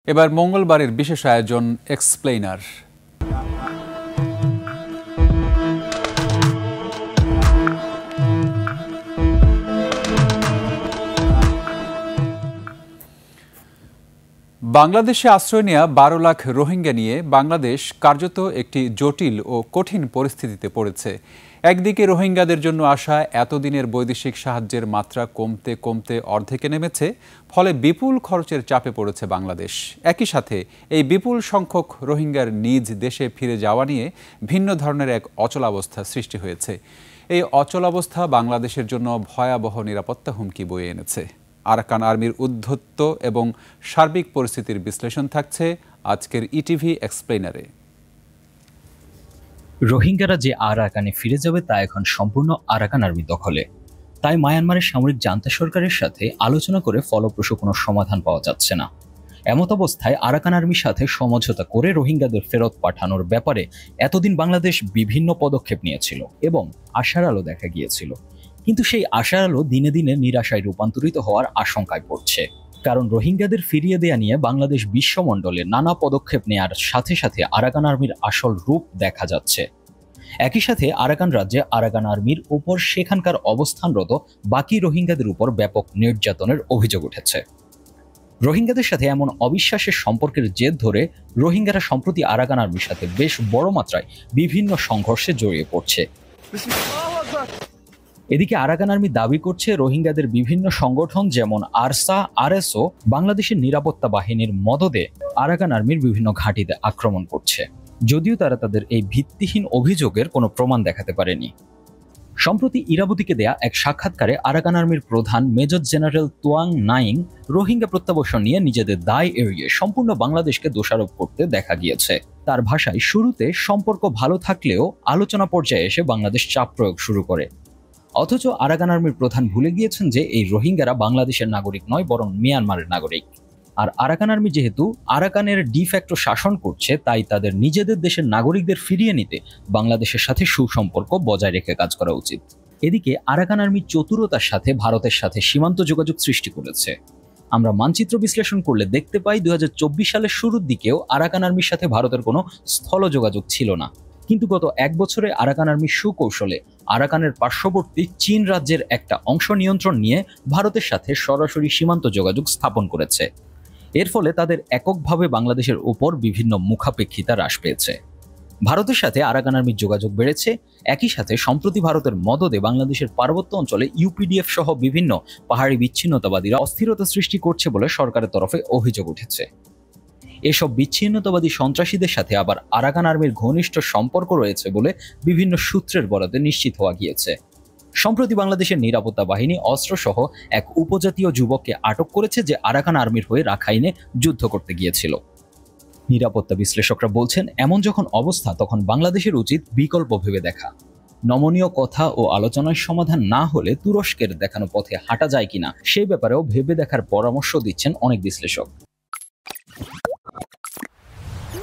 এবার মঙ্গলবারের বিশেষ আয়োজন এক্সপ্লেইনার। বাংলাদেশে আশ্রয় নেওয়া ১২ লাখ রোহিঙ্গা নিয়ে বাংলাদেশ কার্যত একটি জটিল ও কঠিন পরিস্থিতিতে পড়েছে। একদিকে রোহিঙ্গাদের জন্য আসা এতদিনের বৈদেশিক সাহায্যের মাত্রা কমতে কমতে অর্ধেকে নেমেছে, ফলে বিপুল খরচের চাপে পড়েছে বাংলাদেশ। একই সাথে এই বিপুল সংখ্যক রোহিঙ্গার নিজ দেশে ফিরে যাওয়া নিয়ে ভিন্ন ধরনের এক অচলাবস্থা সৃষ্টি হয়েছে। এই অচলাবস্থা বাংলাদেশের জন্য ভয়াবহ নিরাপত্তা হুমকি বয়ে এনেছে। আরাকান আর্মির উদ্ধত্ত এবং সার্বিক পরিস্থিতির বিশ্লেষণ থাকছে আজকের ইটিভি এক্সপ্লেইনারে। রোহিঙ্গারা যে আরাকানে ফিরে যাবে তা এখন সম্পূর্ণ আরাকান আর্মি দখলে। তাই মায়ানমারের সামরিক জান্তা সরকারের সাথে আলোচনা করে ফলপ্রসূ কোনো সমাধান পাওয়া যাচ্ছে না। এমত অবস্থায় আরাকান আর্মির সাথে সমঝোতা করে রোহিঙ্গাদের ফেরত পাঠানোর ব্যাপারে এতদিন বাংলাদেশ বিভিন্ন পদক্ষেপ নিয়েছিল এবং আশার আলো দেখা গিয়েছিল, কিন্তু সেই আশার আলো দিনে দিনে নিরাশায় রূপান্তরিত হওয়ার আশঙ্কায় পড়ছে। কারণ রোহিঙ্গাদের ফিরিয়ে দেয়া নিয়ে বাংলাদেশ বিশ্বমণ্ডলে নানা পদক্ষেপ নেয়ার সাথে সাথে আরাকান আর্মির আসল রূপ দেখা যাচ্ছে। একই সাথে আরাকান রাজ্যে আরাকান আর্মির উপর সেখানকার অবস্থানরত বাকি রোহিঙ্গাদের উপর ব্যাপক নির্যাতনের অভিযোগ উঠেছে। রোহিঙ্গাদের সাথে এমন অবিশ্বাসের সম্পর্কের জের ধরে রোহিঙ্গারা সম্প্রতি আরাকান আর্মির সাথে বেশ বড় মাত্রায় বিভিন্ন সংঘর্ষে জড়িয়ে পড়ছে। এদিকে আরাকান আর্মি দাবি করছে রোহিঙ্গাদের বিভিন্ন সংগঠন যেমন আরসা, আরএসও বাংলাদেশের নিরাপত্তা বাহিনীর মদদে আরাকান আর্মির বিভিন্ন ঘাঁটিতে আক্রমণ করছে, যদিও তারা তাদের এই ভিত্তিহীন অভিযোগের কোনো প্রমাণ দেখাতে পারেনি। সম্প্রতি ইরাবতীকে দেয়া এক সাক্ষাৎকারে আরাকান আর্মির প্রধান মেজর জেনারেল তোয়াং নাইং রোহিঙ্গা প্রত্যাবর্ষণ নিয়ে নিজেদের দায় এড়িয়ে সম্পূর্ণ বাংলাদেশকে দোষারোপ করতে দেখা গিয়েছে। তার ভাষায়, শুরুতে সম্পর্ক ভালো থাকলেও আলোচনা পর্যায়ে এসে বাংলাদেশ চাপ প্রয়োগ শুরু করে। অথচ আরাকান আর্মির প্রধান ভুলে গিয়েছেন যে এই রোহিঙ্গারা বাংলাদেশের নাগরিক নয়, বরং মিয়ানমারের নাগরিক। আর আরাকান আর্মি যেহেতু আরাকানের ডিফ্যাক্টো শাসন করছে, তাই তাদের নিজেদের দেশের নাগরিকদের ফিরিয়ে নিতে বাংলাদেশের সাথে সুসম্পর্ক বজায় রেখে কাজ করা উচিত। এদিকে আরাকান আর্মি চতুরতার সাথে ভারতের সাথে সীমান্ত যোগাযোগ সৃষ্টি করেছে। আমরা মানচিত্র বিশ্লেষণ করলে দেখতে পাই ২০২৪ সালের শুরুর দিকেও আরাকান আর্মির সাথে ভারতের কোনো স্থল যোগাযোগ ছিল না, কিন্তু গত এক বছরে আরাকান আর্মি সুকৌশলে আরাকানের পার্শ্ববর্তী চীন রাজ্যের একটা অংশ নিয়ন্ত্রণ নিয়ে ভারতের সাথে সরাসরি সীমান্ত যোগাযোগ স্থাপন করেছে। এর ফলে তাদের এককভাবে বাংলাদেশের উপর বিভিন্ন মুখাপেক্ষিতা হ্রাস পেয়েছে। ভারতের সাথে আরাকান আর্মির যোগাযোগ বেড়েছে। একই সাথে সম্প্রতি ভারতের মদদে বাংলাদেশের পার্বত্য অঞ্চলে ইউপিডিএফ সহ বিভিন্ন পাহাড়ি বিচ্ছিন্নতাবাদীরা অস্থিরতা সৃষ্টি করছে বলে সরকারের তরফে অভিযোগ উঠেছে। এসব বিচ্ছিন্নতাবাদী সন্ত্রাসীদের সাথে আবার আরাকান আর্মির ঘনিষ্ঠ সম্পর্ক রয়েছে বলে বিভিন্ন সূত্রের বরাতে নিশ্চিত হওয়া গিয়েছে। সম্প্রতি বাংলাদেশের নিরাপত্তা বাহিনী অস্ত্রসহ এক উপজাতীয় যুবককে আটক করেছে, যে আরাকান আর্মির হয়ে রাখাইনে যুদ্ধ করতে গিয়েছিল। নিরাপত্তা বিশ্লেষকরা বলছেন, এমন যখন অবস্থা, তখন বাংলাদেশের উচিত বিকল্প ভেবে দেখা। নমনীয় কথা ও আলোচনার সমাধান না হলে তুরস্কের দেখানো পথে হাঁটা যায় কিনা সে ব্যাপারেও ভেবে দেখার পরামর্শ দিচ্ছেন অনেক বিশ্লেষক।